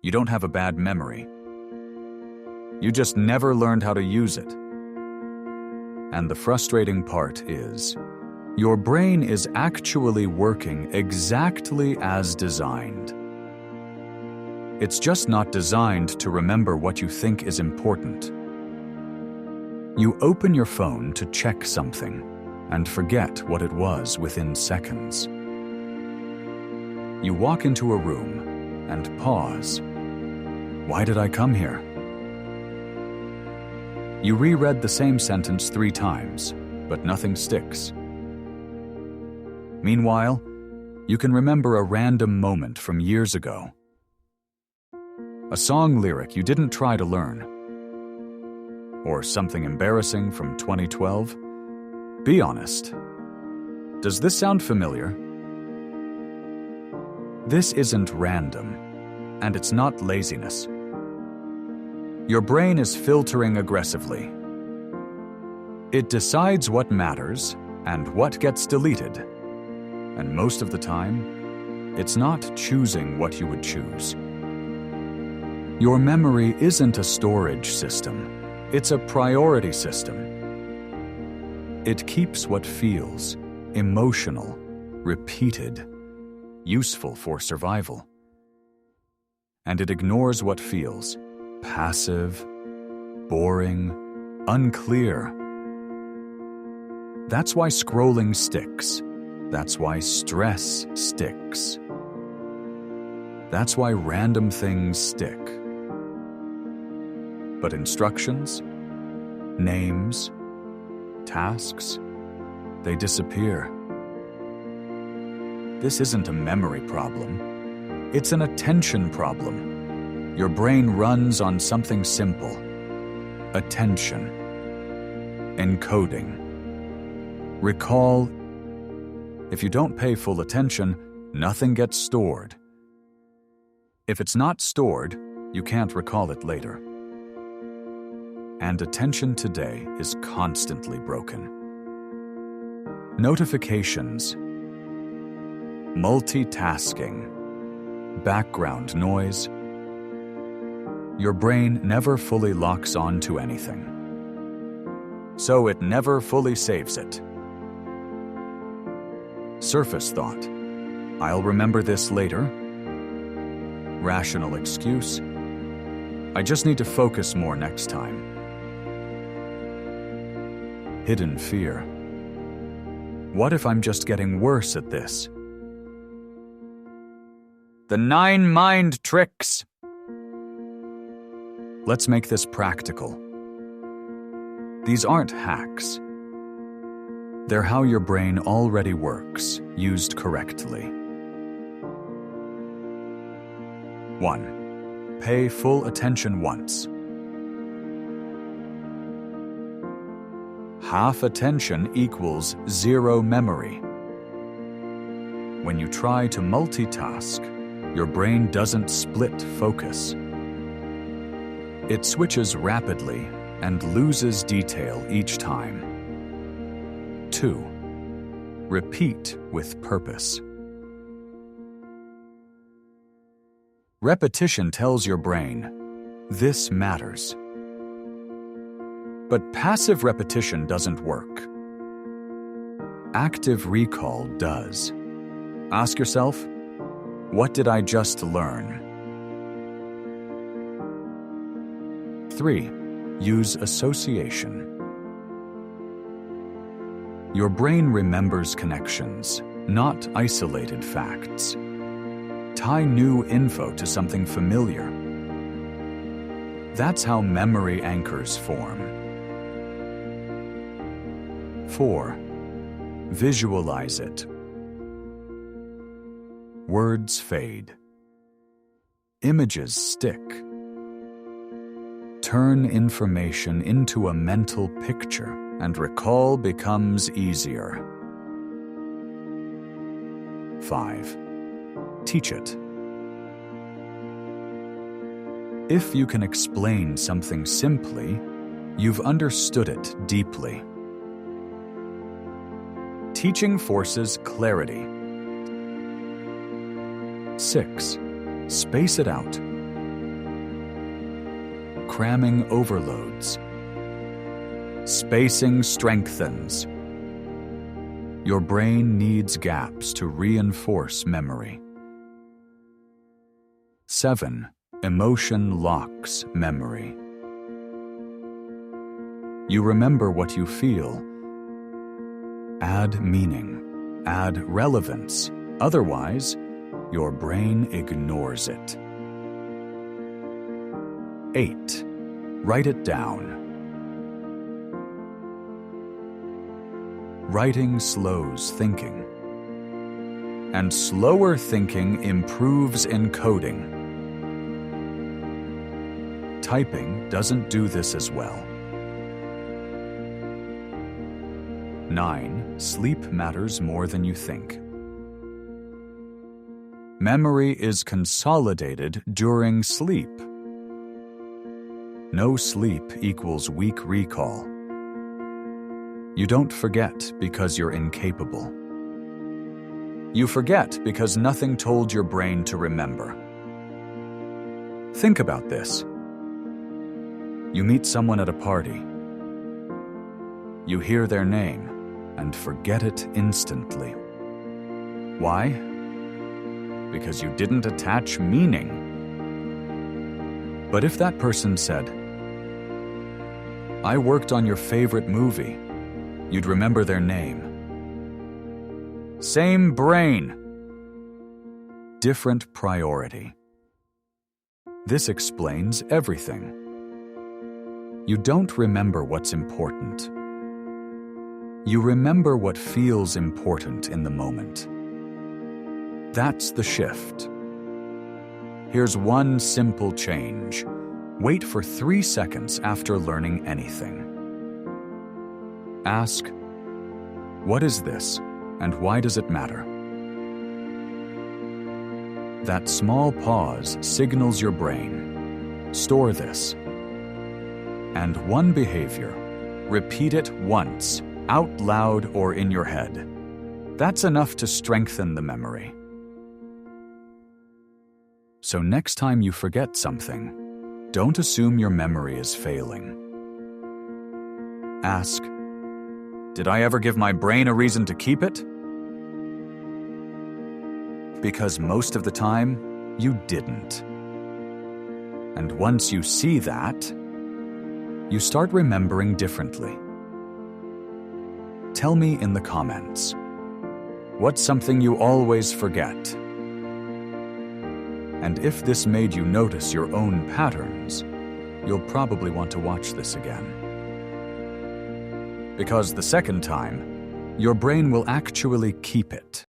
You don't have a bad memory. You just never learned how to use it. And the frustrating part is, your brain is actually working exactly as designed. It's just not designed to remember what you think is important. You open your phone to check something and forget what it was within seconds. You walk into a room and pause. Why did I come here? You reread the same sentence 3 times, but nothing sticks. Meanwhile, you can remember a random moment from years ago. A song lyric you didn't try to learn. Or something embarrassing from 2012. Be honest. Does this sound familiar? This isn't random, and it's not laziness. Your brain is filtering aggressively. It decides what matters and what gets deleted. And most of the time, it's not choosing what you would choose. Your memory isn't a storage system. It's a priority system. It keeps what feels emotional, repeated, useful for survival. And it ignores what feels passive, boring, unclear. That's why scrolling sticks. That's why stress sticks. That's why random things stick. But instructions, names, tasks, they disappear. This isn't a memory problem. It's an attention problem. Your brain runs on something simple. Attention. Encoding. Recall. If you don't pay full attention, nothing gets stored. If it's not stored, you can't recall it later. And attention today is constantly broken. Notifications, multitasking, background noise. Your brain never fully locks on to anything. So it never fully saves it. Surface thought, I'll remember this later. Rational excuse, I just need to focus more next time. Hidden fear, what if I'm just getting worse at this? The 9 mind tricks. Let's make this practical. These aren't hacks. They're how your brain already works, used correctly. 1. Pay full attention once. Half attention equals 0 memory. When you try to multitask, your brain doesn't split focus. It switches rapidly and loses detail each time. 2. Repeat with purpose. Repetition tells your brain, this matters. But passive repetition doesn't work. Active recall does. Ask yourself, what did I just learn? 3. Use association. Your brain remembers connections, not isolated facts. Tie new info to something familiar. That's how memory anchors form. 4. Visualize it. Words fade. Images stick. Turn information into a mental picture, and recall becomes easier. 5. Teach it. If you can explain something simply, you've understood it deeply. Teaching forces clarity. 6. Space it out. cramming overloads. Spacing strengthens. Your brain needs gaps to reinforce memory. 7. Emotion locks memory. You remember what you feel. Add meaning, add relevance. Otherwise, your brain ignores it. 8. Write it down. Writing slows thinking, and slower thinking improves encoding. Typing doesn't do this as well. 9. Sleep matters more than you think. Memory is consolidated during sleep. No sleep equals weak recall. You don't forget because you're incapable. You forget because nothing told your brain to remember. Think about this. You meet someone at a party. You hear their name and forget it instantly. Why? Because you didn't attach meaning. But if that person said, "I worked on your favorite movie," you'd remember their name. Same brain. Different priority. This explains everything. You don't remember what's important. You remember what feels important in the moment. That's the shift. Here's one simple change. Wait for 3 seconds after learning anything. Ask, "What is this, and why does it matter?" That small pause signals your brain. Store this. And one behavior. Repeat it once, out loud or in your head. That's enough to strengthen the memory. So next time you forget something, don't assume your memory is failing. Ask, "Did I ever give my brain a reason to keep it?" Because most of the time, you didn't. And once you see that, you start remembering differently. Tell me in the comments, what's something you always forget? And if this made you notice your own patterns, you'll probably want to watch this again. Because the second time, your brain will actually keep it.